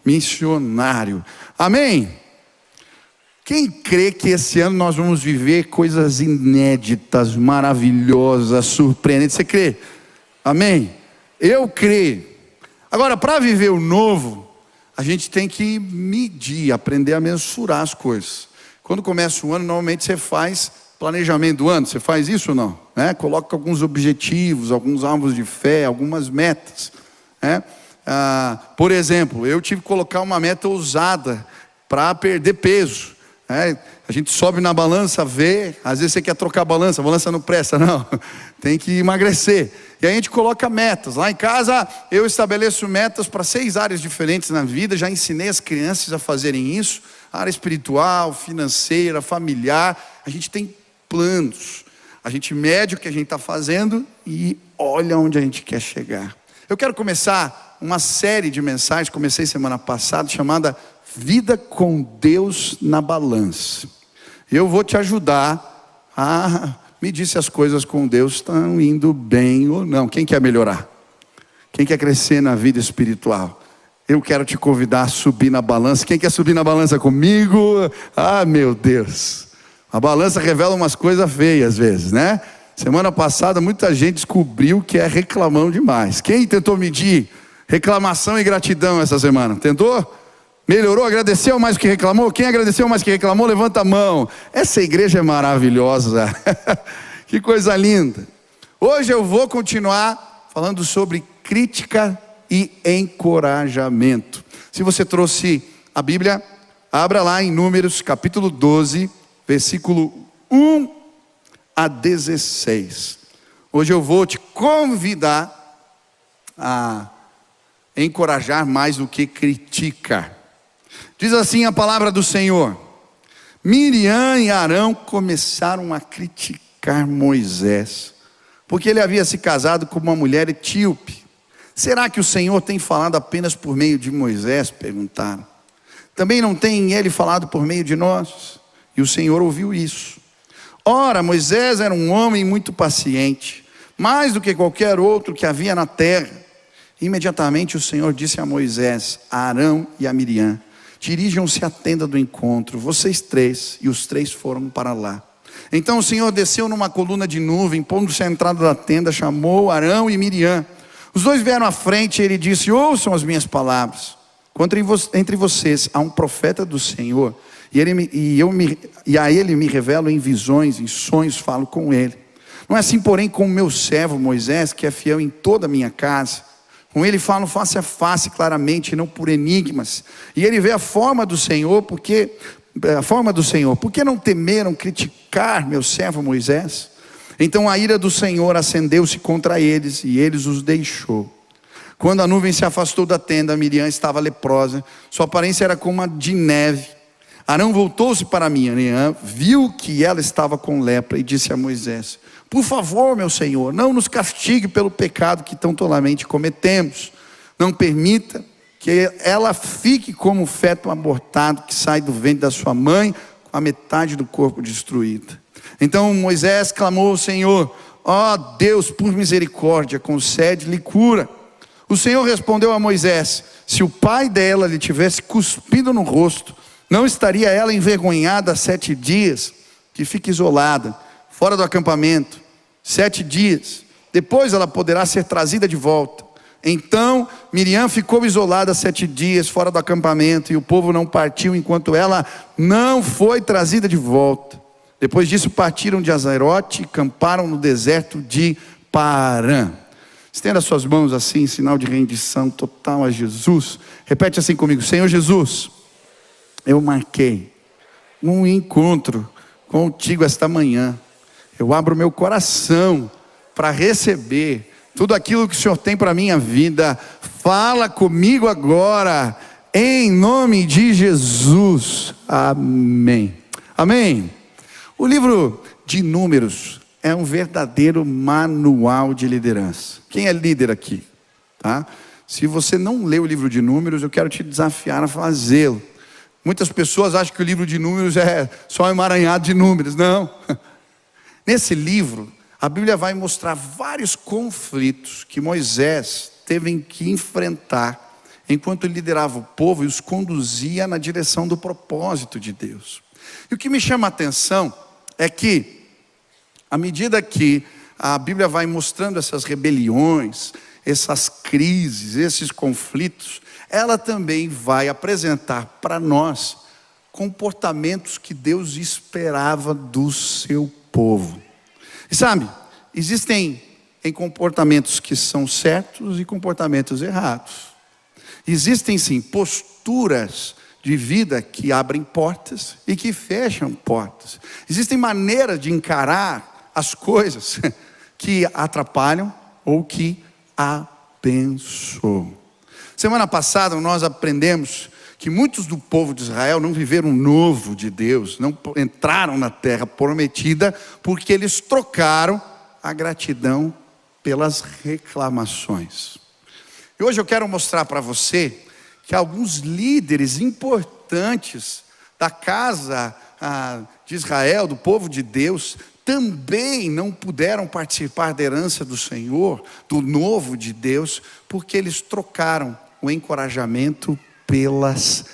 missionário. Amém? Quem crê que esse ano nós vamos viver coisas inéditas, maravilhosas, surpreendentes? Você crê? Amém? Eu creio. Agora, para viver o novo, a gente tem que medir, aprender a mensurar as coisas. Quando começa o ano, normalmente você faz planejamento do ano. Você faz isso ou não? Coloca alguns objetivos, alguns alvos de fé, algumas metas. Por exemplo, eu tive que colocar uma meta ousada para perder peso. A gente sobe na balança, vê. Às vezes você quer trocar a balança não presta, não. Tem que emagrecer. E aí a gente coloca metas. Lá em casa eu estabeleço metas para 6 áreas diferentes na vida. Já ensinei as crianças a fazerem isso. Área espiritual, financeira, familiar. A gente tem planos. A gente mede o que a gente está fazendo e olha onde a gente quer chegar. Eu quero começar uma série de mensagens. Comecei semana passada, chamada Vida com Deus na Balança. Eu vou te ajudar a medir se as coisas com Deus estão indo bem ou não. Quem quer melhorar? Quem quer crescer na vida espiritual? Eu quero te convidar a subir na balança. Quem quer subir na balança comigo? Ah, meu Deus. A balança revela umas coisas feias às vezes, né? Semana passada muita gente descobriu que é reclamão demais. Quem tentou medir reclamação e gratidão essa semana? Tentou? Melhorou? Agradeceu mais do que reclamou? Quem agradeceu mais do que reclamou, levanta a mão. Essa igreja é maravilhosa. Que coisa linda. Hoje eu vou continuar falando sobre crítica e encorajamento. Se você trouxe a Bíblia, abra lá em Números capítulo 12, versículo 1 a 16. Hoje eu vou te convidar a encorajar mais do que criticar. Diz assim a palavra do Senhor: Miriam e Arão começaram a criticar Moisés, porque ele havia se casado com uma mulher etíope. Será que o Senhor tem falado apenas por meio de Moisés? Perguntaram. Também não tem ele falado por meio de nós? E o Senhor ouviu isso. Ora, Moisés era um homem muito paciente, mais do que qualquer outro que havia na terra. Imediatamente o Senhor disse a Moisés, a Arão e a Miriam: dirijam-se à tenda do encontro, vocês 3. E os 3 foram para lá. Então o Senhor desceu numa coluna de nuvem, pondo-se à entrada da tenda, chamou Arão e Miriam. Os 2 vieram à frente e ele disse: ouçam as minhas palavras. Quando entre vocês há um profeta do Senhor, e a ele me revelo em visões, em sonhos falo com ele. Não é assim, porém, com o meu servo Moisés, que é fiel em toda a minha casa. Com ele falo face a face, claramente, não por enigmas. E ele vê a forma do Senhor, por que não temeram criticar meu servo Moisés? Então a ira do Senhor acendeu-se contra eles, e eles os deixou. Quando a nuvem se afastou da tenda, Miriam estava leprosa, sua aparência era como a de neve. Arão voltou-se para Miriam, viu que ela estava com lepra, e disse a Moisés: por favor, meu Senhor, não nos castigue pelo pecado que tão tolamente cometemos. Não permita que ela fique como o feto abortado que sai do ventre da sua mãe, com a metade do corpo destruída. Então Moisés clamou ao Senhor: ó Deus, por misericórdia, concede-lhe cura. O Senhor respondeu a Moisés: se o pai dela lhe tivesse cuspido no rosto, não estaria ela envergonhada 7 dias? Que fique isolada, fora do acampamento, 7 dias. Depois ela poderá ser trazida de volta. Então Miriam ficou isolada 7 dias fora do acampamento, e o povo não partiu enquanto ela não foi trazida de volta. Depois disso partiram de Azarote e acamparam no deserto de Parã. Estenda suas mãos assim, em sinal de rendição total a Jesus. Repete assim comigo: Senhor Jesus, eu marquei um encontro contigo esta manhã. Eu abro meu coração para receber tudo aquilo que o Senhor tem para a minha vida. Fala comigo agora, em nome de Jesus. Amém. Amém. O livro de Números é um verdadeiro manual de liderança. Quem é líder aqui? Tá? Se você não leu o livro de Números, eu quero te desafiar a fazê-lo. Muitas pessoas acham que o livro de Números é só um emaranhado de números. Não. Nesse livro, a Bíblia vai mostrar vários conflitos que Moisés teve que enfrentar enquanto ele liderava o povo e os conduzia na direção do propósito de Deus. E o que me chama a atenção é que, à medida que a Bíblia vai mostrando essas rebeliões, essas crises, esses conflitos, ela também vai apresentar para nós comportamentos que Deus esperava do seu povo. E sabe, existem comportamentos que são certos e comportamentos errados. Existem sim posturas de vida que abrem portas e que fecham portas. Existem maneiras de encarar as coisas que atrapalham ou que abençoam. Semana passada nós aprendemos que muitos do povo de Israel não viveram o novo de Deus, não entraram na terra prometida, porque eles trocaram a gratidão pelas reclamações. E hoje eu quero mostrar para você que alguns líderes importantes da casa de Israel, do povo de Deus, também não puderam participar da herança do Senhor, do novo de Deus, porque eles trocaram o encorajamento pelas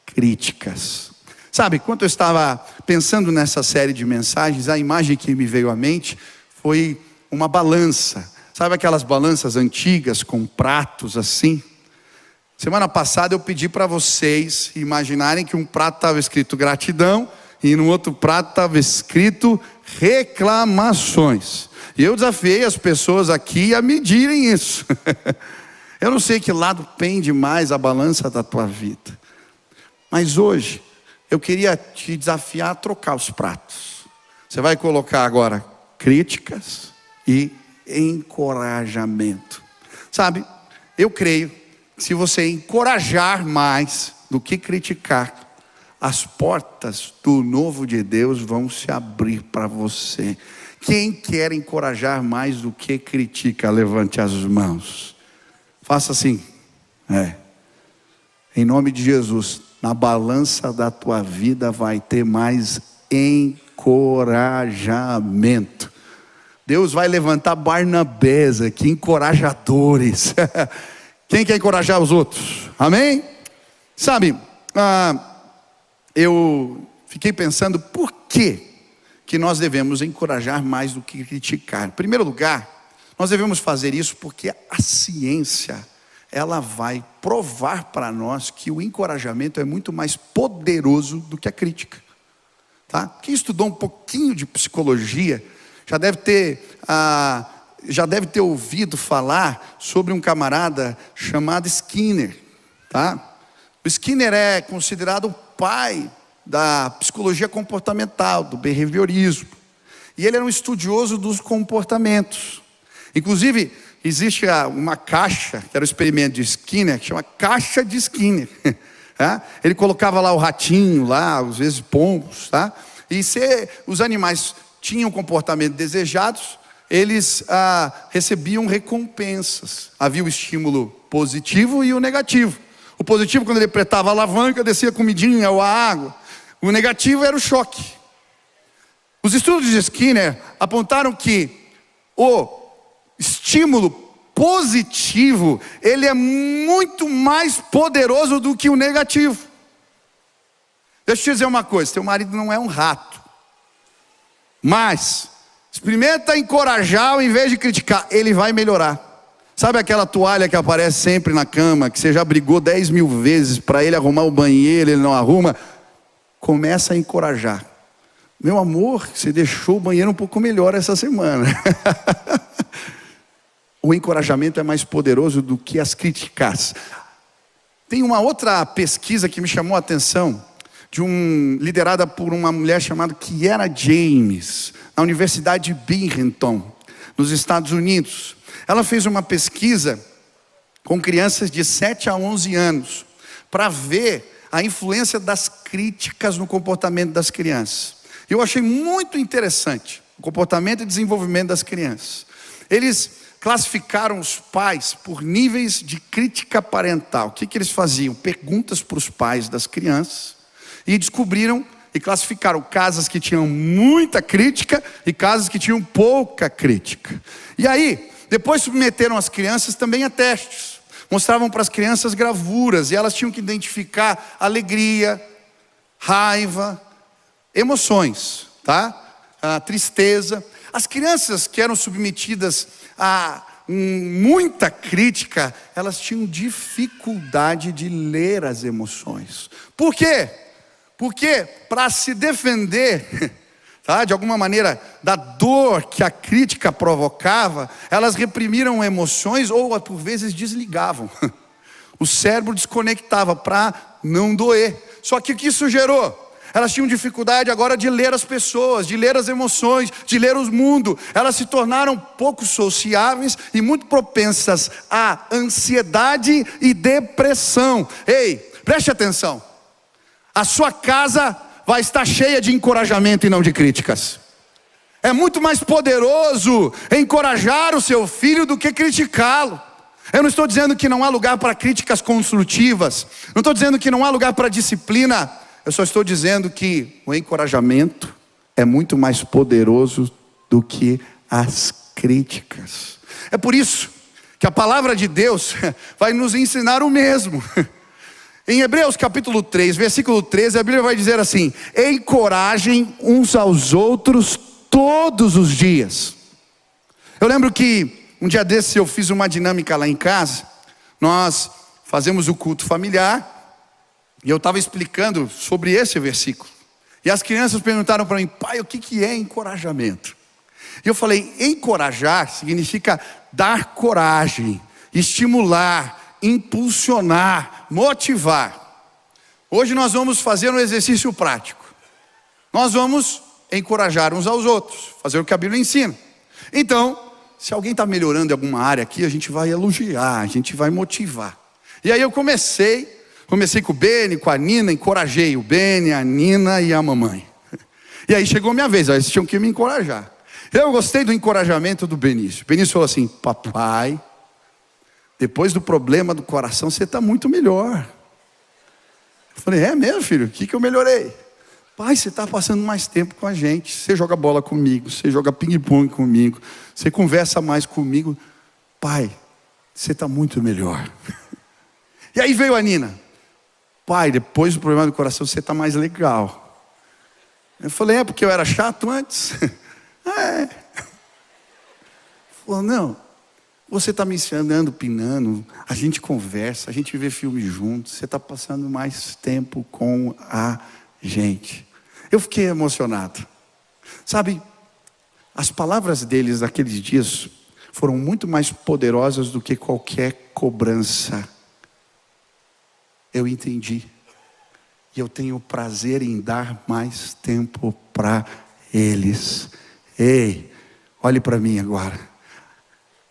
críticas. Sabe, quando eu estava pensando nessa série de mensagens, a imagem que me veio à mente foi uma balança. Sabe aquelas balanças antigas com pratos assim? Semana passada eu pedi para vocês imaginarem que um prato estava escrito gratidão e no outro prato estava escrito reclamações. E eu desafiei as pessoas aqui a medirem isso. Eu não sei que lado pende mais a balança da tua vida. Mas hoje, eu queria te desafiar a trocar os pratos. Você vai colocar agora críticas e encorajamento. Sabe, eu creio que se você encorajar mais do que criticar, as portas do novo de Deus vão se abrir para você. Quem quer encorajar mais do que critica, levante as mãos. Faça assim, em nome de Jesus, na balança da tua vida vai ter mais encorajamento. Deus vai levantar Barnabés aqui, encorajadores. Quem quer encorajar os outros? Amém? Sabe, eu fiquei pensando por que nós devemos encorajar mais do que criticar. Em primeiro lugar, nós devemos fazer isso porque a ciência, ela vai provar para nós que o encorajamento é muito mais poderoso do que a crítica. Tá? Quem estudou um pouquinho de psicologia já deve ter ouvido falar sobre um camarada chamado Skinner. Tá? O Skinner é considerado o pai da psicologia comportamental, do behaviorismo. E ele era um estudioso dos comportamentos. Inclusive, existe uma caixa, que era o experimento de Skinner, que chama caixa de Skinner. Ele colocava lá o ratinho, lá, às vezes pombos, tá? E se os animais tinham comportamento desejados, eles recebiam recompensas. Havia o estímulo positivo e o negativo. O positivo, quando ele apertava a alavanca, descia a comidinha ou a água. O negativo era o choque. Os estudos de Skinner apontaram que o estímulo positivo, ele é muito mais poderoso do que o negativo. Deixa eu te dizer uma coisa, teu marido não é um rato. Mas, experimenta encorajar ao invés de criticar, ele vai melhorar. Sabe aquela toalha que aparece sempre na cama, que você já brigou 10 mil vezes para ele arrumar o banheiro, ele não arruma? Começa a encorajar. Meu amor, você deixou o banheiro um pouco melhor essa semana. O encorajamento é mais poderoso do que as críticas. Tem uma outra pesquisa que me chamou a atenção, liderada por uma mulher chamada Kiera James, na Universidade de Binghamton, nos Estados Unidos. Ela fez uma pesquisa com crianças de 7 a 11 anos, para ver a influência das críticas no comportamento das crianças. Eu achei muito interessante o comportamento e desenvolvimento das crianças. Eles classificaram os pais por níveis de crítica parental. O que eles faziam? Perguntas para os pais das crianças e descobriram e classificaram casas que tinham muita crítica e casas que tinham pouca crítica. E aí, depois submeteram as crianças também a testes. mostravam para as crianças gravuras, e elas tinham que identificar alegria, raiva, emoções, tá? A tristeza. As crianças que eram submetidas a muita crítica, elas tinham dificuldade de ler as emoções. Por quê? Porque para se defender, tá, de alguma maneira, da dor que a crítica provocava, elas reprimiram emoções ou por vezes desligavam. O cérebro desconectava para não doer. Só que o que isso gerou? Elas tinham dificuldade agora de ler as pessoas, de ler as emoções, de ler o mundo. Elas se tornaram pouco sociáveis e muito propensas à ansiedade e depressão. Ei, preste atenção. A sua casa vai estar cheia de encorajamento e não de críticas. É muito mais poderoso encorajar o seu filho do que criticá-lo. Eu não estou dizendo que não há lugar para críticas construtivas. Não estou dizendo que não há lugar para disciplina. Eu só estou dizendo que o encorajamento é muito mais poderoso do que as críticas. É por isso que a palavra de Deus vai nos ensinar o mesmo. Em Hebreus capítulo 3, versículo 13, a Bíblia vai dizer assim: encorajem uns aos outros todos os dias. Eu lembro que um dia desses eu fiz uma dinâmica lá em casa. Nós fazemos o culto familiar, e eu estava explicando sobre esse versículo. E as crianças perguntaram para mim: pai, o que é encorajamento? E eu falei: encorajar significa dar coragem, estimular, impulsionar, motivar. Hoje nós vamos fazer um exercício prático. Nós vamos encorajar uns aos outros, fazer o que a Bíblia ensina. Então, se alguém está melhorando em alguma área aqui, a gente vai elogiar, a gente vai motivar. E aí eu comecei com o Beni, com a Nina, encorajei o Beni, a Nina e a mamãe. E aí chegou a minha vez, eles tinham que me encorajar. Eu gostei do encorajamento do Benício. O Benício falou assim: papai, depois do problema do coração, você está muito melhor. Eu falei: é mesmo, filho? O que eu melhorei? Pai, você está passando mais tempo com a gente. Você joga bola comigo, você joga ping-pong comigo, você conversa mais comigo. Pai, você está muito melhor. E aí veio a Nina: pai, depois do problema do coração, você está mais legal. Eu falei: é porque eu era chato antes? É. Falou: não, você está me ensinando, pinando, a gente conversa, a gente vê filme juntos, você está passando mais tempo com a gente. Eu fiquei emocionado. Sabe, as palavras deles naqueles dias foram muito mais poderosas do que qualquer cobrança. Eu entendi. E eu tenho prazer em dar mais tempo para eles. Ei, olhe para mim agora.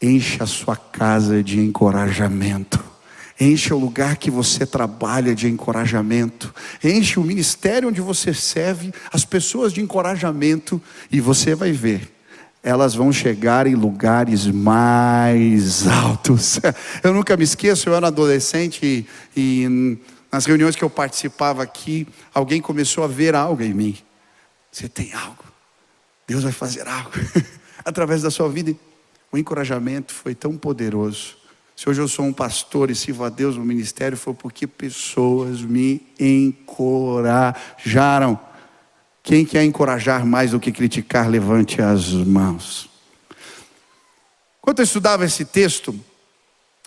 Encha a sua casa de encorajamento. Enche o lugar que você trabalha de encorajamento. Enche o ministério onde você serve as pessoas de encorajamento. E você vai ver, elas vão chegar em lugares mais altos. Eu nunca me esqueço, eu era adolescente e nas reuniões que eu participava aqui, alguém começou a ver algo em mim. Você tem algo. Deus vai fazer algo através da sua vida. O encorajamento foi tão poderoso. Se hoje eu sou um pastor e sirvo a Deus no ministério, foi porque pessoas me encorajaram. Quem quer encorajar mais do que criticar, levante as mãos. Enquanto eu estudava esse texto,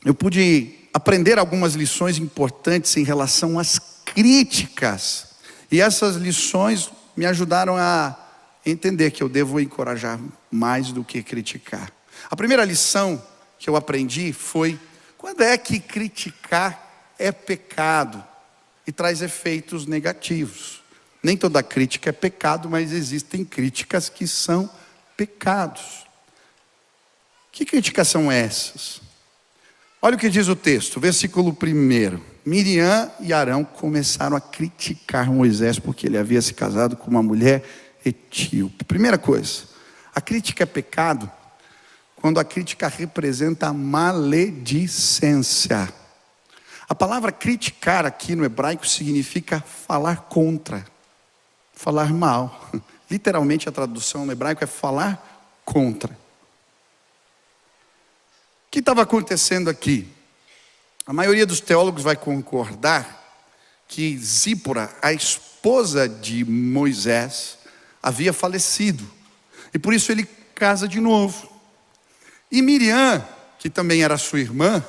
eu pude aprender algumas lições importantes em relação às críticas. E essas lições me ajudaram a entender que eu devo encorajar mais do que criticar. A primeira lição que eu aprendi foi: quando é que criticar é pecado e traz efeitos negativos? Nem toda crítica é pecado, mas existem críticas que são pecados. Que críticas são essas? Olha o que diz o texto, versículo 1. Miriam e Arão começaram a criticar Moisés porque ele havia se casado com uma mulher etíope. Primeira coisa, a crítica é pecado quando a crítica representa a maledicência. A palavra criticar aqui no hebraico significa falar contra, falar mal. Literalmente a tradução no hebraico é falar contra. O que estava acontecendo aqui? A maioria dos teólogos vai concordar que Zípora, a esposa de Moisés, havia falecido. E por isso ele casa de novo. E Miriam, que também era sua irmã,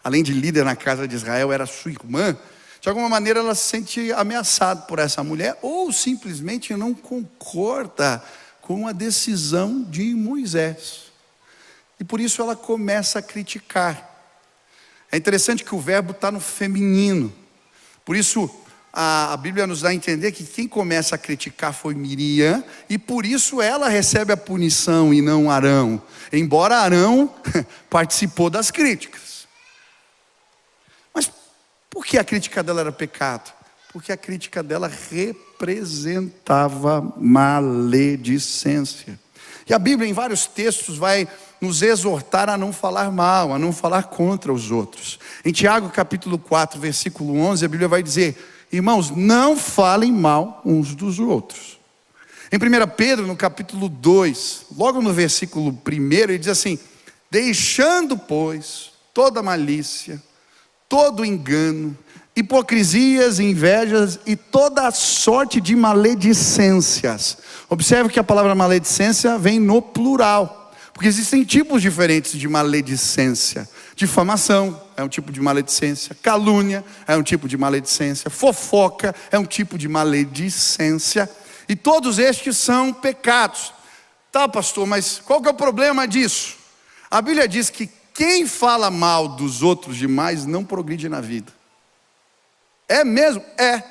além de líder na casa de Israel, era sua irmã, de alguma maneira ela se sente ameaçada por essa mulher, ou simplesmente não concorda com a decisão de Moisés. E por isso ela começa a criticar. É interessante que o verbo está no feminino. Por isso a Bíblia nos dá a entender que quem começa a criticar foi Miriam, e por isso ela recebe a punição e não Arão, embora Arão participou das críticas. Mas por que a crítica dela era pecado? Porque a crítica dela representava maledicência. E a Bíblia em vários textos vai nos exortar a não falar mal, a não falar contra os outros. Em Tiago capítulo 4, versículo 11, a Bíblia vai dizer: irmãos, não falem mal uns dos outros. Em 1 Pedro, no capítulo 2, logo no versículo 1, ele diz assim: deixando, pois, toda malícia, todo engano, hipocrisias, invejas e toda sorte de maledicências. Observe que a palavra maledicência vem no plural, porque existem tipos diferentes de maledicência. Difamação é um tipo de maledicência, calúnia é um tipo de maledicência, fofoca é um tipo de maledicência, e todos estes são pecados. Tá, pastor, mas qual que é o problema disso? A Bíblia diz que quem fala mal dos outros demais não progride na vida. É mesmo? É.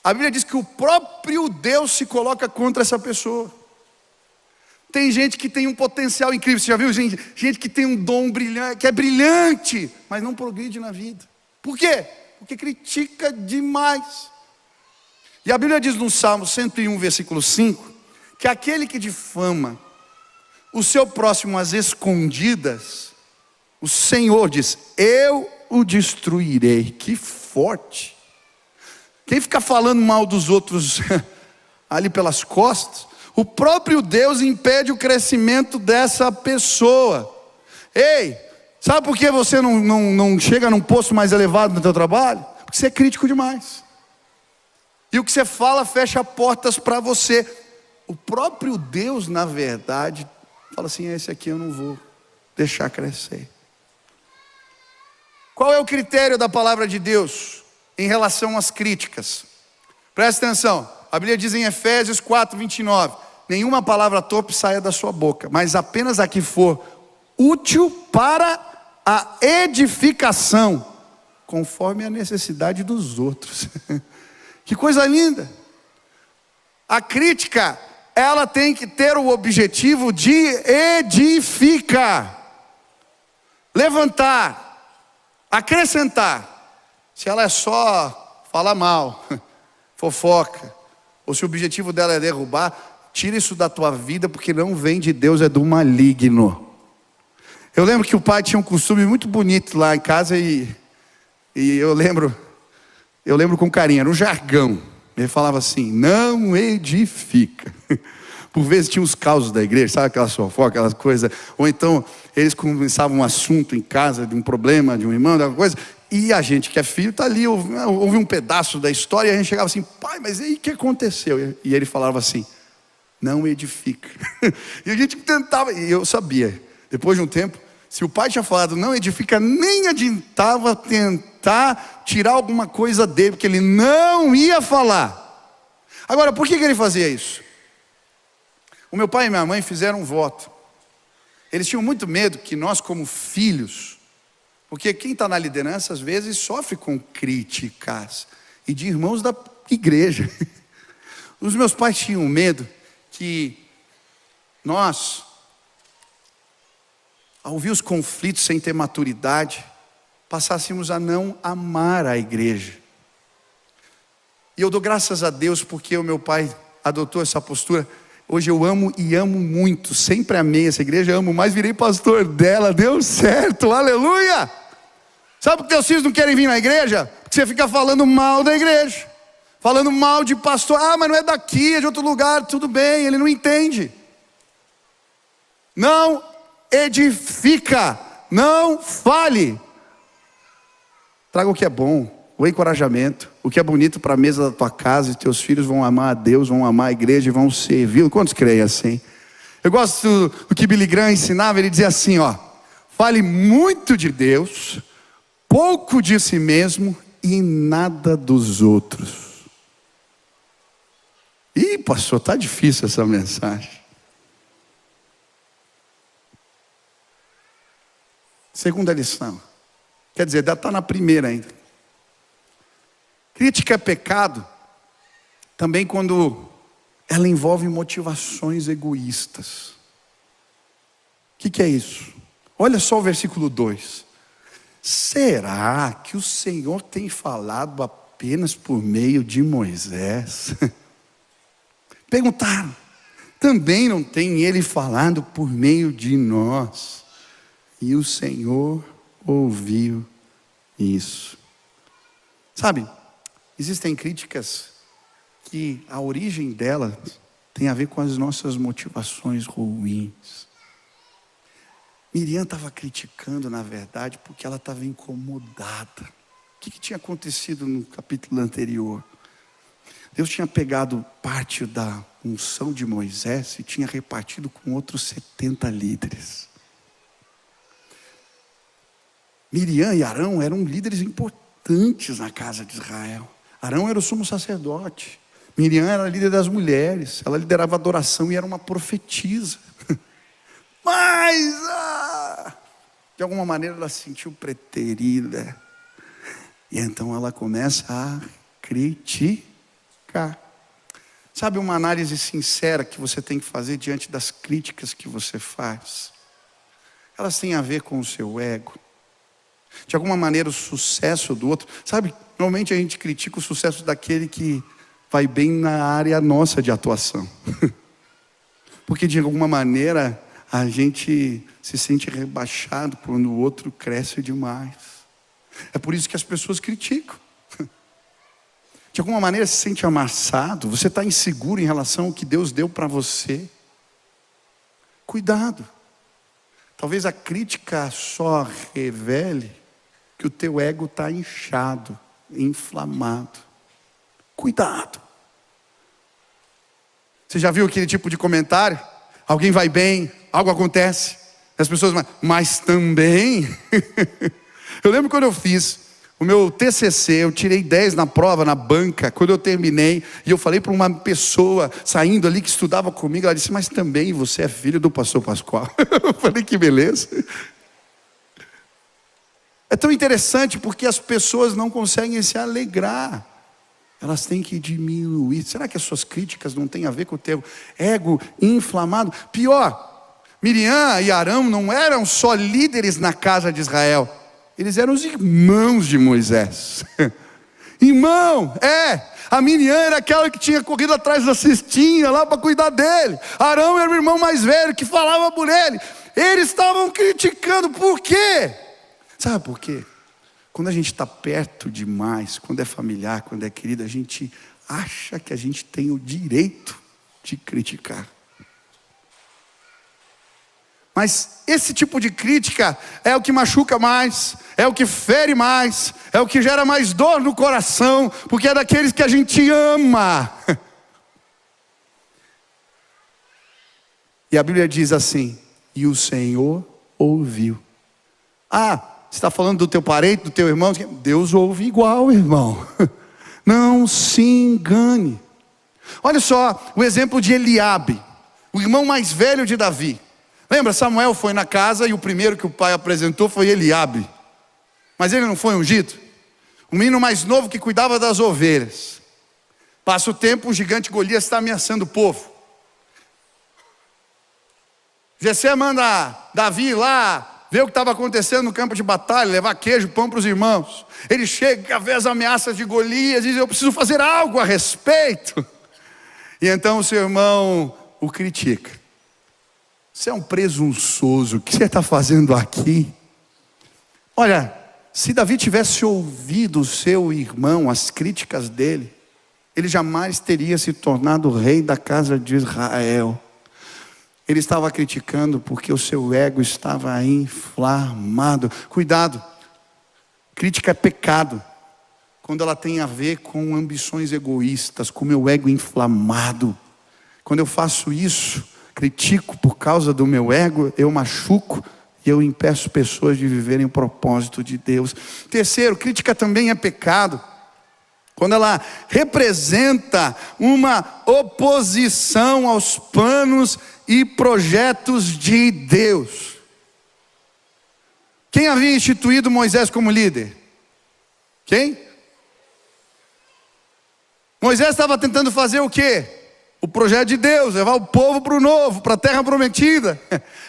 A Bíblia diz que o próprio Deus se coloca contra essa pessoa. Tem gente que tem um potencial incrível. Você já viu gente que tem um dom brilhante, que é brilhante, mas não progride na vida. Por quê? Porque critica demais. E a Bíblia diz no Salmo 101, versículo 5, que aquele que difama o seu próximo às escondidas, o Senhor diz: eu o destruirei. Que forte. Quem fica falando mal dos outros ali pelas costas, o próprio Deus impede o crescimento dessa pessoa. Ei, sabe por que você não chega num posto mais elevado no teu trabalho? Porque você é crítico demais. E o que você fala fecha portas para você. O próprio Deus, na verdade, fala assim: esse aqui eu não vou deixar crescer. Qual é o critério da palavra de Deus em relação às críticas? Presta atenção, a Bíblia diz em Efésios 4, 29, nenhuma palavra torpe saia da sua boca, mas apenas a que for útil para a edificação, conforme a necessidade dos outros. Que coisa linda. A crítica, ela tem que ter o objetivo de edificar, levantar, acrescentar. Se ela é só falar mal, fofoca, ou se o objetivo dela é derrubar, tira isso da tua vida, porque não vem de Deus, é do maligno. Eu lembro que o pai tinha um costume muito bonito lá em casa, e eu lembro com carinho, era um jargão. Ele falava assim: não edifica. Por vezes tinha os causos da igreja, sabe aquelas fofocas, aquelas coisas. Ou então eles começavam um assunto em casa, de um problema, de um irmão, de alguma coisa, e a gente que é filho está ali, ouve um pedaço da história, e a gente chegava assim: pai, mas aí o que aconteceu? E ele falava assim: não edifica. E a gente tentava, e eu sabia, depois de um tempo, se o pai tinha falado não edifica, nem adiantava tentar tirar alguma coisa dele, porque ele não ia falar. Agora, por que ele fazia isso? O meu pai e minha mãe fizeram um voto. Eles tinham muito medo que nós, como filhos, porque quem está na liderança às vezes sofre com críticas, e de irmãos da igreja. Os meus pais tinham medo que nós, ao ouvir os conflitos sem ter maturidade, passássemos a não amar a igreja. E eu dou graças a Deus porque o meu pai adotou essa postura. Hoje eu amo e amo muito, sempre amei essa igreja, amo mais, virei pastor dela, deu certo, aleluia! Sabe por que teus filhos não querem vir na igreja? Porque você fica falando mal da igreja, falando mal de pastor. Ah, mas não é daqui, é de outro lugar. Tudo bem, ele não entende. Não edifica, não fale. Traga o que é bom, o encorajamento, o que é bonito para a mesa da tua casa, e teus filhos vão amar a Deus, vão amar a igreja e vão servir. Quantos creem assim? Eu gosto do que Billy Graham ensinava. Ele dizia assim, fale muito de Deus, pouco de si mesmo e nada dos outros. Ih, pastor, está difícil essa mensagem. Segunda lição. Quer dizer, está na primeira ainda. Crítica é pecado também quando ela envolve motivações egoístas. O que é isso? Olha só o versículo 2. Será que o Senhor tem falado apenas por meio de Moisés? Perguntaram. Também não tem ele falado por meio de nós? E o Senhor ouviu isso. Sabe, existem críticas que a origem delas tem a ver com as nossas motivações ruins. Miriam estava criticando, na verdade, porque ela estava incomodada. O que tinha acontecido no capítulo anterior? Deus tinha pegado parte da unção de Moisés e tinha repartido com outros 70 líderes. Miriam e Arão eram líderes importantes na casa de Israel. Arão era o sumo sacerdote. Miriam era a líder das mulheres. Ela liderava a adoração e era uma profetisa. Mas, de alguma maneira, ela se sentiu preterida. E então ela começa a criticar. Sabe, uma análise sincera que você tem que fazer diante das críticas que você faz? Elas têm a ver com o seu ego. De alguma maneira, o sucesso do outro. Sabe, normalmente a gente critica o sucesso daquele que vai bem na área nossa de atuação. Porque de alguma maneira a gente se sente rebaixado quando o outro cresce demais. É por isso que as pessoas criticam. De alguma maneira se sente amassado. Você está inseguro em relação ao que Deus deu para você. Cuidado. Talvez a crítica só revele que o teu ego está inchado, inflamado. Cuidado. Você já viu aquele tipo de comentário? Alguém vai bem, algo acontece. As pessoas, mas também. Eu lembro quando eu fiz o meu TCC, eu tirei 10 na prova, na banca. Quando eu terminei, e eu falei para uma pessoa saindo ali que estudava comigo, ela disse, mas também você é filho do pastor Pascoal. Eu falei, que beleza. É tão interessante porque as pessoas não conseguem se alegrar. Elas têm que diminuir. Será que as suas críticas não têm a ver com o teu ego inflamado? Pior, Miriam e Arão não eram só líderes na casa de Israel. Eles eram os irmãos de Moisés. Irmão, a Miriam era aquela que tinha corrido atrás da cestinha lá para cuidar dele. Arão era o irmão mais velho que falava por ele. Eles estavam criticando, por quê? Sabe por quê? Quando a gente está perto demais, quando é familiar, quando é querido, a gente acha que a gente tem o direito de criticar. Mas esse tipo de crítica é o que machuca mais, é o que fere mais, é o que gera mais dor no coração, porque é daqueles que a gente ama. E a Bíblia diz assim, e o Senhor ouviu. Você está falando do teu parente, do teu irmão? Deus ouve igual, irmão. Não se engane. Olha só o exemplo de Eliabe, o irmão mais velho de Davi. Lembra, Samuel foi na casa e o primeiro que o pai apresentou foi Eliabe. Mas ele não foi ungido. O menino mais novo que cuidava das ovelhas. Passa o tempo, o gigante Golias está ameaçando o povo. Jessé manda Davi lá ver o que estava acontecendo no campo de batalha, levar queijo, pão para os irmãos. Ele chega, vê as ameaças de Golias e diz, eu preciso fazer algo a respeito. E então o seu irmão o critica. Você é um presunçoso, o que você está fazendo aqui? Olha, se Davi tivesse ouvido o seu irmão, as críticas dele, ele jamais teria se tornado rei da casa de Israel. Ele estava criticando porque o seu ego estava inflamado. Cuidado. Crítica é pecado quando ela tem a ver com ambições egoístas, com o meu ego inflamado. Quando eu faço isso, critico por causa do meu ego, eu machuco e eu impeço pessoas de viverem o propósito de Deus. Terceiro, crítica também é pecado quando ela representa uma oposição aos planos e projetos de Deus. Quem havia instituído Moisés como líder? Quem? Moisés estava tentando fazer o quê? O projeto de Deus, levar o povo para o novo, para a terra prometida.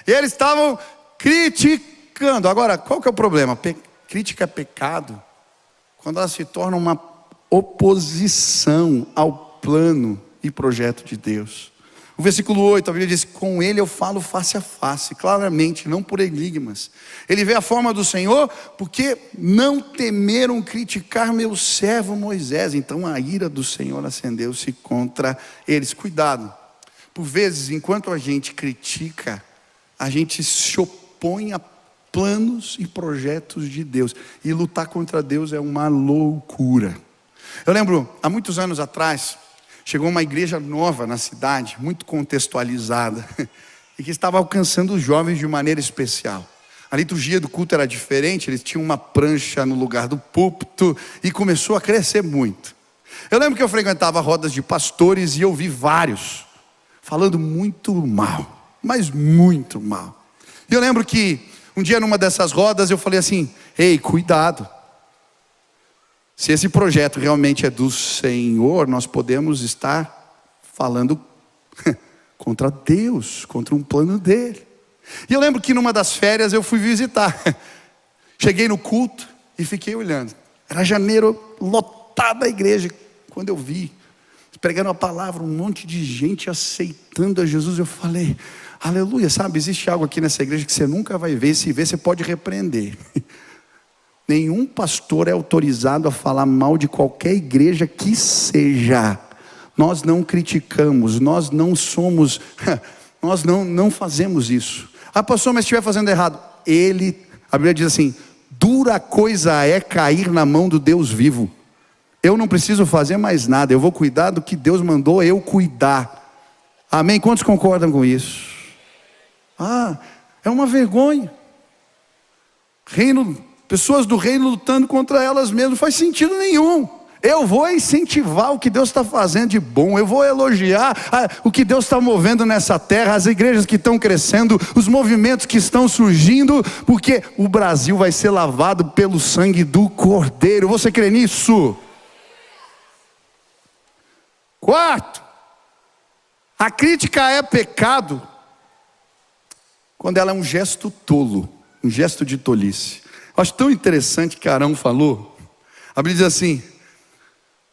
E eles estavam criticando. Agora, qual que é o problema? Crítica é pecado quando ela se torna uma oposição ao plano e projeto de Deus. O versículo 8, a Bíblia diz: com ele eu falo face a face, claramente, não por enigmas. Ele vê a forma do Senhor, porque não temeram criticar meu servo Moisés. Então a ira do Senhor acendeu-se contra eles. Cuidado, por vezes, enquanto a gente critica, a gente se opõe a planos e projetos de Deus. E lutar contra Deus é uma loucura. Eu lembro, há muitos anos atrás, chegou uma igreja nova na cidade, muito contextualizada, e que estava alcançando os jovens de maneira especial. A liturgia do culto era diferente, eles tinham uma prancha no lugar do púlpito, e começou a crescer muito. Eu lembro que eu frequentava rodas de pastores, e eu vi vários falando muito mal, mas muito mal. E eu lembro que um dia numa dessas rodas eu falei assim: ei, cuidado. Se esse projeto realmente é do Senhor, nós podemos estar falando contra Deus, contra um plano dele. E eu lembro que numa das férias eu fui visitar. Cheguei no culto e fiquei olhando. Era janeiro, lotada a igreja. Quando eu vi, pregando a palavra, um monte de gente aceitando a Jesus, eu falei: aleluia, sabe, existe algo aqui nessa igreja que você nunca vai ver. Se ver, você pode repreender. Nenhum pastor é autorizado a falar mal de qualquer igreja que seja. Nós não criticamos, nós não somos, nós não fazemos isso. Ah, pastor, mas se estiver fazendo errado, a Bíblia diz assim: dura coisa é cair na mão do Deus vivo. Eu não preciso fazer mais nada, eu vou cuidar do que Deus mandou eu cuidar. Amém? Quantos concordam com isso? Ah, é uma vergonha. Pessoas do reino lutando contra elas mesmas, não faz sentido nenhum. Eu vou incentivar o que Deus está fazendo de bom, eu vou elogiar o que Deus está movendo nessa terra, as igrejas que estão crescendo, os movimentos que estão surgindo, porque o Brasil vai ser lavado pelo sangue do Cordeiro. Você crê nisso? Quarto, a crítica é pecado quando ela é um gesto tolo, um gesto de tolice. Eu acho tão interessante que Arão falou. A Bíblia diz assim: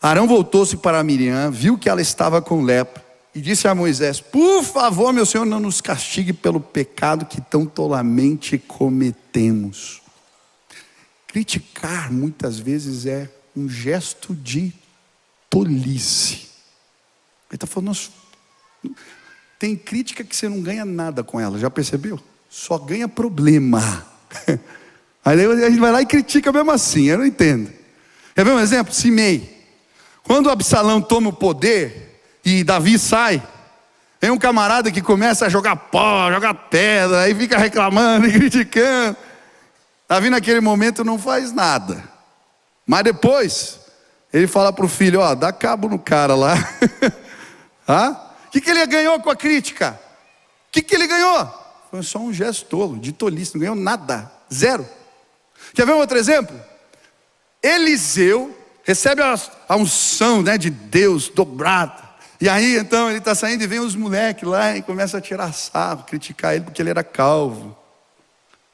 Arão voltou-se para Miriam, viu que ela estava com lepra, e disse a Moisés: por favor, meu Senhor, não nos castigue pelo pecado que tão tolamente cometemos. Criticar muitas vezes é um gesto de tolice. Ele está falando: nossa, tem crítica que você não ganha nada com ela, já percebeu? Só ganha problema. Aí a gente vai lá e critica mesmo assim, eu não entendo. Quer ver um exemplo? Simei. Quando Absalão toma o poder e Davi sai, tem um camarada que começa a jogar pó, jogar pedra, aí fica reclamando e criticando. Davi naquele momento não faz nada. Mas depois, ele fala para o filho: ó, dá cabo no cara lá. O que ele ganhou com a crítica? O que ele ganhou? Foi só um gesto tolo, de tolice, não ganhou nada, zero. Quer ver um outro exemplo? Eliseu recebe a unção, né, de Deus dobrada. E aí então ele está saindo e vem os moleques lá e começa a tirar sarro, criticar ele porque ele era calvo.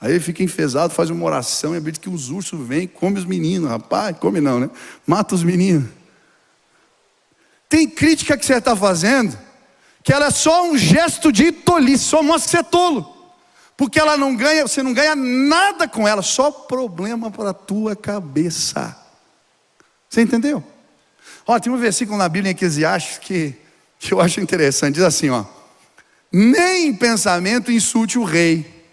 Aí ele fica enfesado, faz uma oração e a Bíblia diz que os ursos vêm e comem os meninos. Rapaz, come não, né? Mata os meninos. Tem crítica que você está fazendo que ela é só um gesto de tolice, só mostra que você é tolo. Porque ela não ganha, você não ganha nada com ela, só problema para a tua cabeça. Você entendeu? Ó, tem um versículo na Bíblia em Eclesiastes que eu acho interessante. Diz assim, ó: nem em pensamento insulte o rei,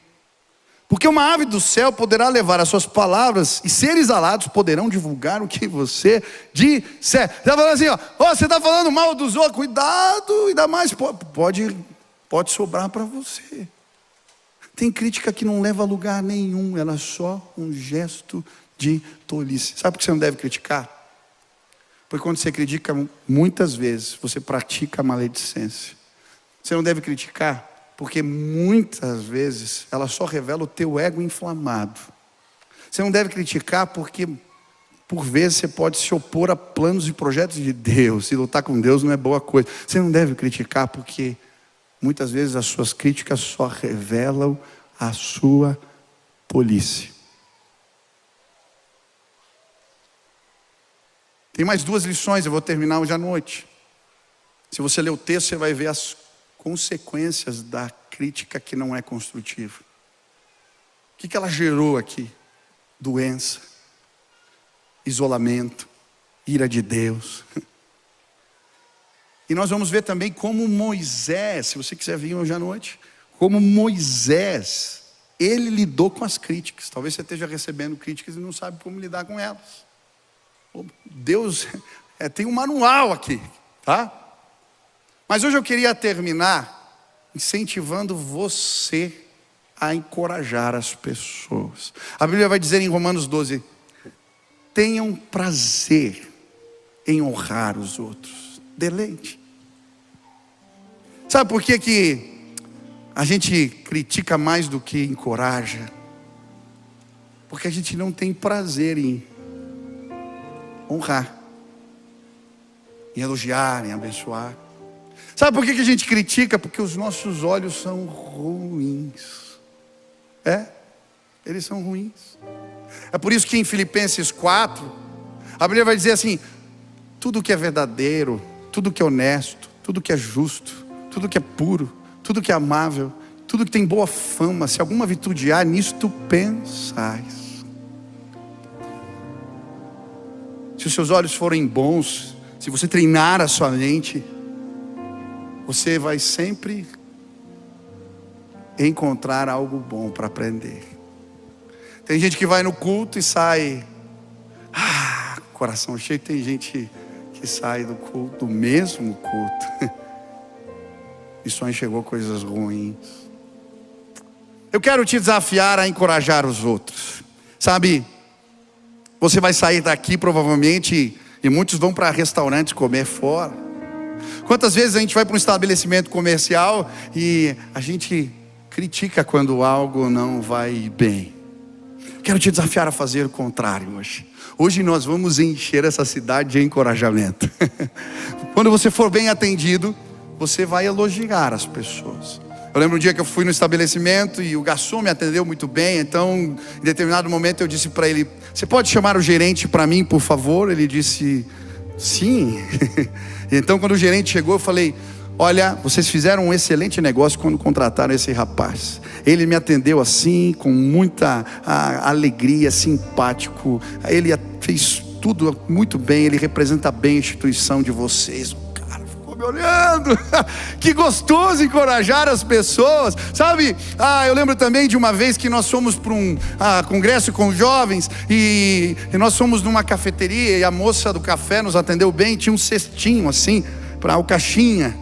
Porque uma ave do céu poderá levar as suas palavras, e seres alados poderão divulgar o que você disser. Você está falando assim, você está falando mal dos outros, cuidado, ainda mais, pode sobrar para você. Tem crítica que não leva a lugar nenhum, ela é só um gesto de tolice. Sabe por que você não deve criticar? Porque quando você critica, muitas vezes você pratica a maledicência. Você não deve criticar, porque muitas vezes ela só revela o teu ego inflamado. Você não deve criticar porque por vezes você pode se opor a planos e projetos de Deus. E lutar com Deus não é boa coisa. Você não deve criticar porque muitas vezes as suas críticas só revelam a sua tolice. Tem mais 2 lições, eu vou terminar hoje à noite. Se você ler o texto, você vai ver as consequências da crítica que não é construtiva. O que ela gerou aqui? Doença, isolamento, ira de Deus. E nós vamos ver também como Moisés, se você quiser vir hoje à noite, como Moisés, ele lidou com as críticas. Talvez você esteja recebendo críticas e não sabe como lidar com elas. Deus tem um manual aqui, tá? Mas hoje eu queria terminar incentivando você a encorajar as pessoas. A Bíblia vai dizer em Romanos 12: tenham prazer em honrar os outros. Deleite. Sabe por que a gente critica mais do que encoraja? Porque a gente não tem prazer em honrar, em elogiar, em abençoar. Sabe por que a gente critica? Porque os nossos olhos são ruins. Eles são ruins. É por isso que em Filipenses 4, a Bíblia vai dizer assim: tudo que é verdadeiro, tudo que é honesto, tudo que é justo, tudo que é puro, tudo que é amável, tudo que tem boa fama, se alguma virtude há, nisto pensais. Se os seus olhos forem bons, se você treinar a sua mente, você vai sempre encontrar algo bom para aprender. Tem gente que vai no culto e sai coração cheio. Tem gente que sai do culto, do mesmo culto, e só enxergou coisas ruins. Eu quero te desafiar a encorajar os outros. Sabe, você vai sair daqui provavelmente, e muitos vão para restaurantes comer fora. Quantas vezes a gente vai para um estabelecimento comercial e a gente critica quando algo não vai bem? Quero te desafiar a fazer o contrário hoje. Hoje nós vamos encher essa cidade de encorajamento. Quando você for bem atendido, você vai elogiar as pessoas. Eu lembro um dia que eu fui no estabelecimento e o garçom me atendeu muito bem. Então, em determinado momento eu disse para ele: você pode chamar o gerente para mim, por favor? Ele disse: sim. Então, quando o gerente chegou, eu falei: olha, vocês fizeram um excelente negócio quando contrataram esse rapaz. Ele me atendeu assim, com muita alegria, simpático. Ele fez tudo muito bem, ele representa bem a instituição de vocês. O cara ficou me olhando. Que gostoso encorajar as pessoas, sabe? Eu lembro também de uma vez que nós fomos para um congresso com jovens, e nós fomos numa cafeteria, e a moça do café nos atendeu bem. Tinha um cestinho assim, para o caixinha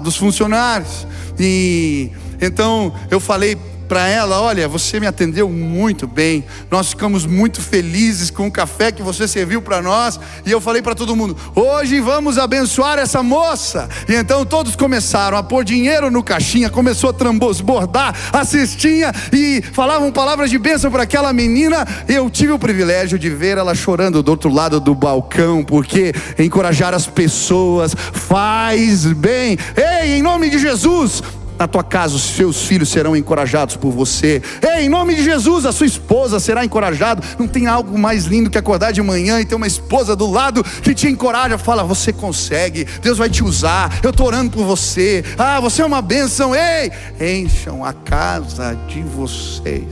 dos funcionários. E então eu falei para ela: olha, você me atendeu muito bem, nós ficamos muito felizes com o café que você serviu para nós. E eu falei para todo mundo: hoje vamos abençoar essa moça. E então todos começaram a pôr dinheiro no caixinha, começou a transbordar a cestinha, e falavam palavras de bênção para aquela menina. Eu tive o privilégio de ver ela chorando do outro lado do balcão, porque encorajar as pessoas faz bem. Ei, em nome de Jesus, na tua casa os seus filhos serão encorajados por você. Ei, em nome de Jesus, a sua esposa será encorajada. Não tem algo mais lindo que acordar de manhã e ter uma esposa do lado que te encoraja, fala: você consegue, Deus vai te usar, eu estou orando por você, você é uma bênção. Ei, encham a casa de vocês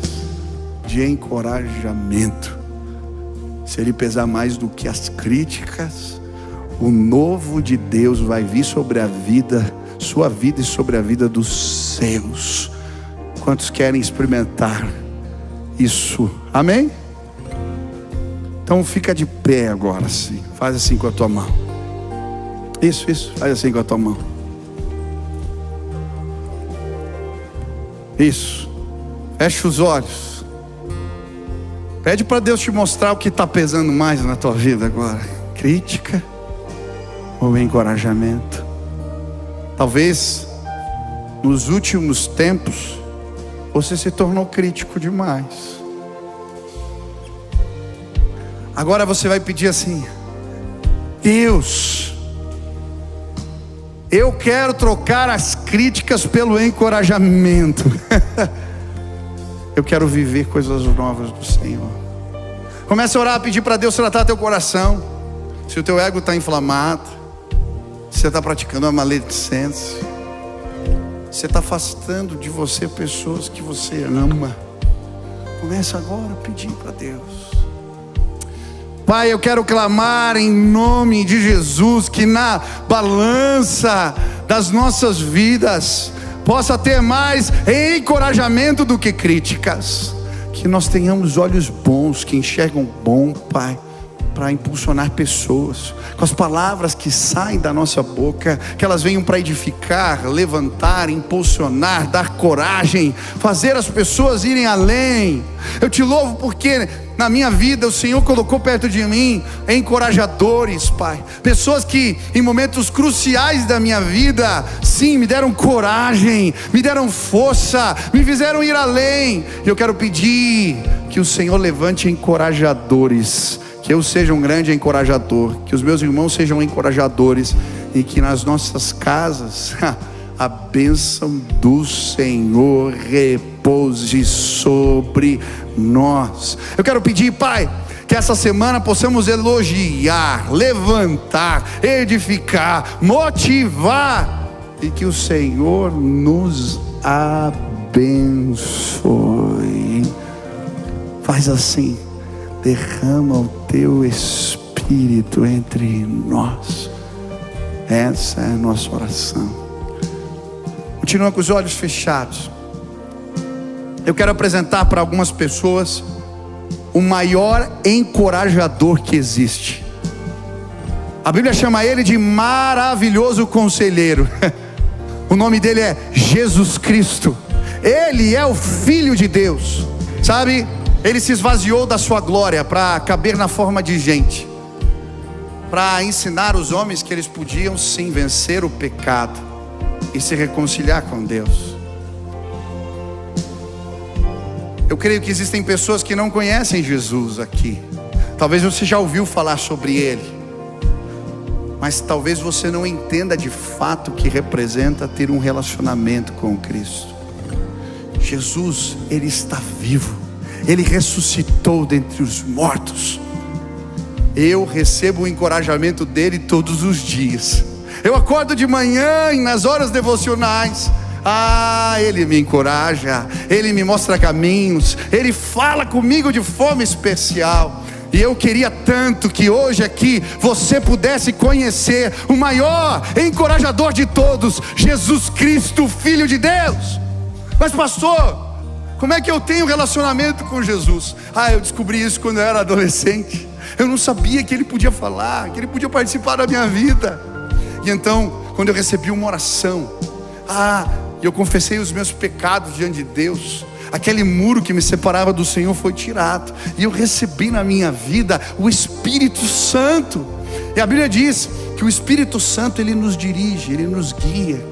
de encorajamento. Se ele pesar mais do que as críticas, o novo de Deus vai vir sobre a vida, sua vida e sobre a vida dos seus. Quantos querem experimentar isso. Amém? Então fica de pé agora assim. Faz assim com a tua mão. Isso, faz assim com a tua mão. Isso. Fecha os olhos. Pede para Deus te mostrar o que está pesando mais na tua vida agora. Crítica ou encorajamento? Talvez nos últimos tempos você se tornou crítico demais. Agora você vai pedir assim: Deus, eu quero trocar as críticas pelo encorajamento. Eu quero viver coisas novas do Senhor. Comece a orar, a pedir para Deus tratar teu coração. Se o teu ego está inflamado, se você está praticando uma maledicência, você está afastando de você pessoas que você ama. Comece agora a pedir para Deus. Pai, eu quero clamar em nome de Jesus que na balança das nossas vidas possa ter mais encorajamento do que críticas. Que nós tenhamos olhos bons, que enxergam bom, Pai, para impulsionar pessoas, com as palavras que saem da nossa boca, que elas venham para edificar, levantar, impulsionar, dar coragem, fazer as pessoas irem além. Eu te louvo porque na minha vida o Senhor colocou perto de mim encorajadores, Pai, pessoas que em momentos cruciais da minha vida, sim, me deram coragem, me deram força, me fizeram ir além. E eu quero pedir que o Senhor levante encorajadores, que eu seja um grande encorajador, que os meus irmãos sejam encorajadores, e que nas nossas casas a bênção do Senhor repouse sobre nós. Eu quero pedir, Pai, que essa semana possamos elogiar, levantar, edificar, motivar, e que o Senhor nos abençoe. Faz assim: derrama o teu Espírito entre nós. Essa é a nossa oração. Continua com os olhos fechados. Eu quero apresentar para algumas pessoas o maior encorajador que existe. A Bíblia chama ele de maravilhoso conselheiro. O nome dele é Jesus Cristo. Ele é o Filho de Deus. Sabe, ele se esvaziou da sua glória para caber na forma de gente, para ensinar os homens que eles podiam sim vencer o pecado e se reconciliar com Deus. Eu creio que existem pessoas que não conhecem Jesus aqui. Talvez você já ouviu falar sobre ele, mas talvez você não entenda de fato o que representa ter um relacionamento com Cristo. Jesus, ele está vivo. Ele ressuscitou dentre os mortos. Eu recebo o encorajamento dele todos os dias. Eu acordo de manhã e nas horas devocionais, ele me encoraja, ele me mostra caminhos, ele fala comigo de forma especial. E eu queria tanto que hoje aqui você pudesse conhecer o maior encorajador de todos, Jesus Cristo, Filho de Deus. Mas pastor, como é que eu tenho relacionamento com Jesus? Eu descobri isso quando eu era adolescente. Eu não sabia que ele podia falar, que ele podia participar da minha vida. E então, quando eu recebi uma oração, eu confessei os meus pecados diante de Deus, aquele muro que me separava do Senhor foi tirado, e eu recebi na minha vida o Espírito Santo. E a Bíblia diz que o Espírito Santo, ele nos dirige, ele nos guia,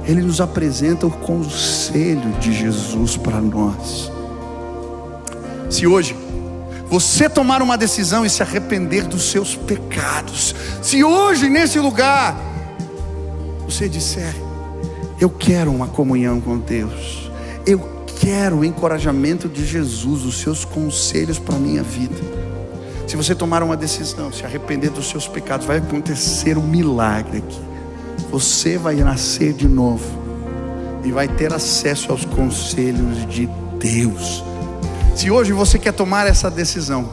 ele nos apresenta o conselho de Jesus para nós. Se hoje você tomar uma decisão e se arrepender dos seus pecados, se hoje nesse lugar você disser: eu quero uma comunhão com Deus, eu quero o encorajamento de Jesus, os seus conselhos para a minha vida. Se você tomar uma decisão, se arrepender dos seus pecados, vai acontecer um milagre aqui. Você vai nascer de novo e vai ter acesso aos conselhos de Deus. Se hoje você quer tomar essa decisão,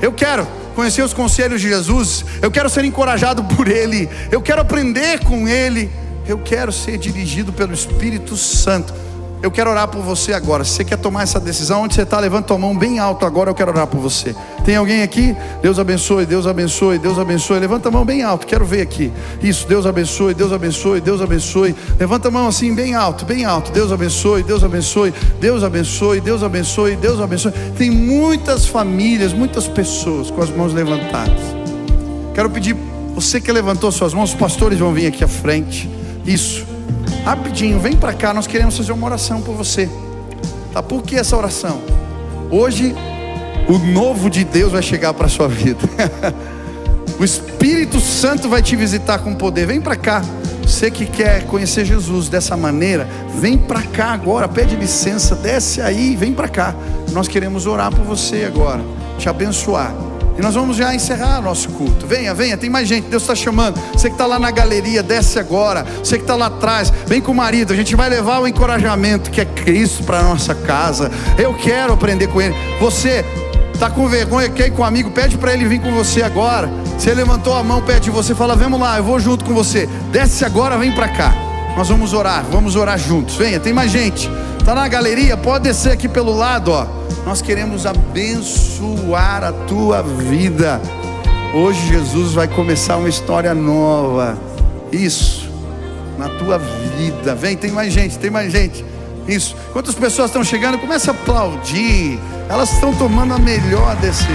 eu quero conhecer os conselhos de Jesus, eu quero ser encorajado por Ele, eu quero aprender com Ele, eu quero ser dirigido pelo Espírito Santo. Eu quero orar por você agora. Se você quer tomar essa decisão, onde você está, levanta a mão bem alto agora, eu quero orar por você. Tem alguém aqui? Deus abençoe, Deus abençoe, Deus abençoe. Levanta a mão bem alto, quero ver aqui. Isso, Deus abençoe, Deus abençoe, Deus abençoe. Levanta a mão assim bem alto, bem alto. Deus abençoe, Deus abençoe, Deus abençoe, Deus abençoe, Deus abençoe. Tem muitas famílias, muitas pessoas com as mãos levantadas. Quero pedir, você que levantou suas mãos, os pastores vão vir aqui à frente. Isso, rapidinho, vem para cá, nós queremos fazer uma oração por você. Tá? Por que essa oração? Hoje o novo de Deus vai chegar para a sua vida. O Espírito Santo vai te visitar com poder. Vem para cá. Você que quer conhecer Jesus dessa maneira, vem para cá agora, pede licença, desce aí, vem para cá. Nós queremos orar por você agora, te abençoar. E nós vamos já encerrar nosso culto. Venha, venha, tem mais gente, Deus está chamando. Você que está lá na galeria, desce agora. Você que está lá atrás, vem com o marido. A gente vai levar o encorajamento que é Cristo para a nossa casa. Eu quero aprender com Ele. Você está com vergonha, quer ir com um amigo, pede para ele vir com você agora. Se ele levantou a mão, pede você, fala, vamos lá, eu vou junto com você. Desce agora, vem para cá. Nós vamos orar juntos. Venha, tem mais gente. Está na galeria, pode descer aqui pelo lado, ó. Nós queremos abençoar a tua vida. Hoje Jesus vai começar uma história nova. Isso, na tua vida. Vem, tem mais gente, tem mais gente. Isso, quantas pessoas estão chegando, começa a aplaudir. Elas estão tomando a melhor decisão,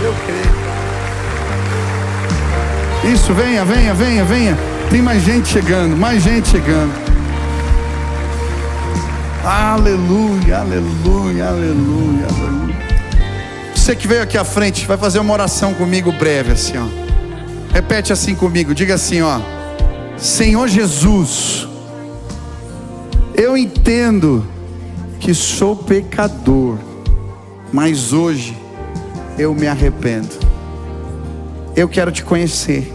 eu creio. Isso, venha, venha, venha, venha. Tem mais gente chegando, mais gente chegando. Aleluia, aleluia, aleluia, aleluia. Você que veio aqui à frente, vai fazer uma oração comigo breve assim, ó. Repete assim comigo, diga assim, ó. Senhor Jesus, eu entendo que sou pecador, mas hoje eu me arrependo. Eu quero te conhecer.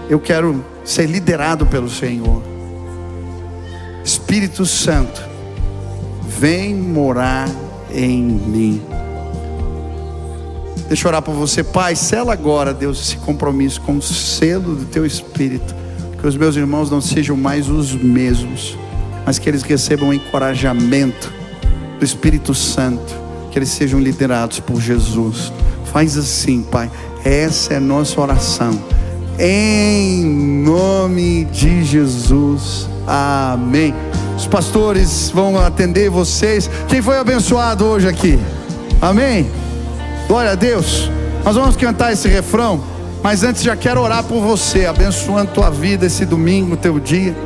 Eu quero ser liderado pelo Senhor. Espírito Santo, vem morar em mim. Deixa eu orar por você, Pai. Sela agora, Deus, esse compromisso com o selo do Teu Espírito. Que os meus irmãos não sejam mais os mesmos, mas que eles recebam encorajamento do Espírito Santo. Que eles sejam liderados por Jesus. Faz assim, Pai. Essa é a nossa oração. Em nome de Jesus. Amém. Os pastores vão atender vocês. Quem foi abençoado hoje aqui? Amém. Glória a Deus. Nós vamos cantar esse refrão, mas antes já quero orar por você, abençoando tua vida esse domingo, teu dia.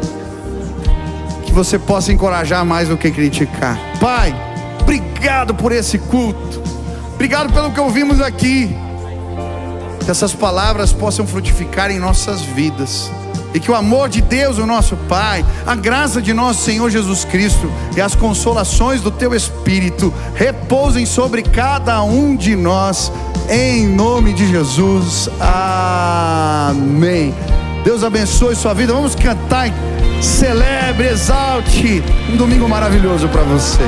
Que você possa encorajar mais do que criticar. Pai, obrigado por esse culto. Obrigado pelo que ouvimos aqui. Que essas palavras possam frutificar em nossas vidas. E que o amor de Deus, o nosso Pai, a graça de nosso Senhor Jesus Cristo e as consolações do Teu Espírito repousem sobre cada um de nós, em nome de Jesus. Amém. Deus abençoe sua vida. Vamos cantar, celebre, exalte. Um domingo maravilhoso para você.